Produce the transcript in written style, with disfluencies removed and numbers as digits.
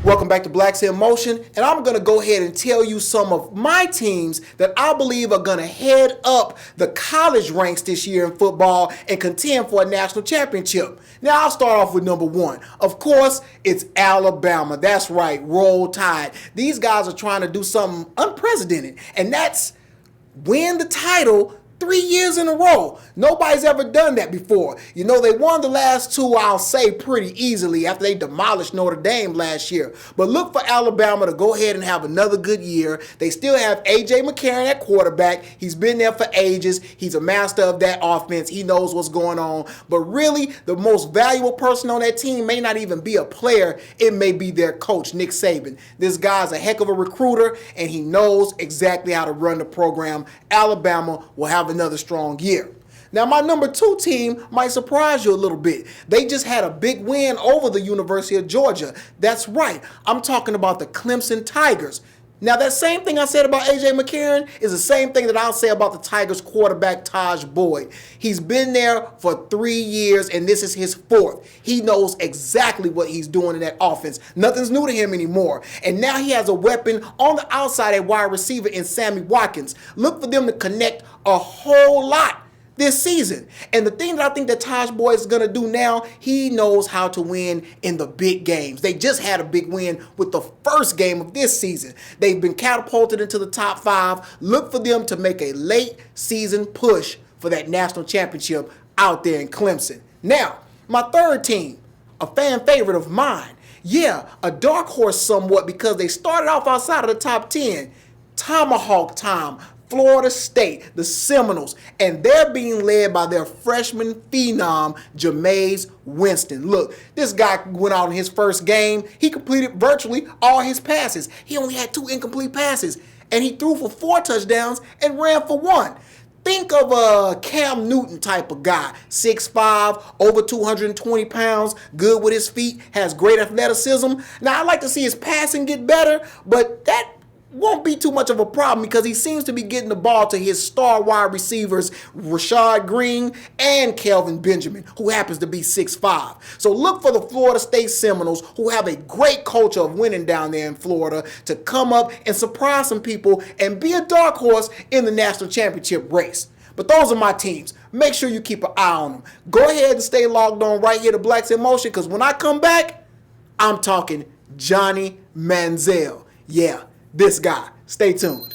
Welcome back to Blacks in Motion, and I'm going to go ahead and tell you some of my teams that I believe are going to head up the college ranks this year in football and contend for a national championship. Now, I'll start off with number one. Of course, it's Alabama. That's right, Roll Tide. These guys are trying to do something unprecedented, and that's win the title 3 years in a row. Nobody's ever done that before. You know, they won the last two, I'll say, pretty easily after they demolished Notre Dame last year. But look for Alabama to go ahead and have another good year. They still have A.J. McCarron at quarterback. He's been there for ages. He's a master of that offense. He knows what's going on. But really, the most valuable person on that team may not even be a player. It may be their coach, Nick Saban. This guy's a heck of a recruiter, and he knows exactly how to run the program. Alabama will have another strong year. Now, my number two team might surprise you a little bit. They just had a big win over the University of Georgia. That's right. I'm talking about the Clemson Tigers. Now, that same thing I said about A.J. McCarron is the same thing that I'll say about the Tigers quarterback, Taj Boyd. He's been there for 3 years, and this is his fourth. He knows exactly what he's doing in that offense. Nothing's new to him anymore. And now he has a weapon on the outside at wide receiver in Sammy Watkins. Look for them to connect a whole lot this season. And the thing that I think that Taj Boyd is going to do now, he knows how to win in the big games. They just had a big win with the first game of this season. They've been catapulted into the top 5. Look for them to make a late season push for that national championship out there in Clemson. Now, my third team, a fan favorite of mine. Yeah, a dark horse somewhat because they started off outside of the top 10. Tomahawk time. Florida State, the Seminoles, and they're being led by their freshman phenom, Jameis Winston. Look, this guy went out in his first game. He completed virtually all his passes. He only had 2 incomplete passes, and he threw for 4 touchdowns and ran for 1. Think of a Cam Newton type of guy, 6'5", over 220 pounds, good with his feet, has great athleticism. Now, I'd like to see his passing get better, but that won't be too much of a problem because he seems to be getting the ball to his star wide receivers, Rashad Green and Kelvin Benjamin, who happens to be 6'5". So look for the Florida State Seminoles, who have a great culture of winning down there in Florida, to come up and surprise some people and be a dark horse in the national championship race. But those are my teams. Make sure you keep an eye on them. Go ahead and stay logged on right here to Blacks in Motion, because when I come back, I'm talking Johnny Manziel. Yeah, this guy. Stay tuned.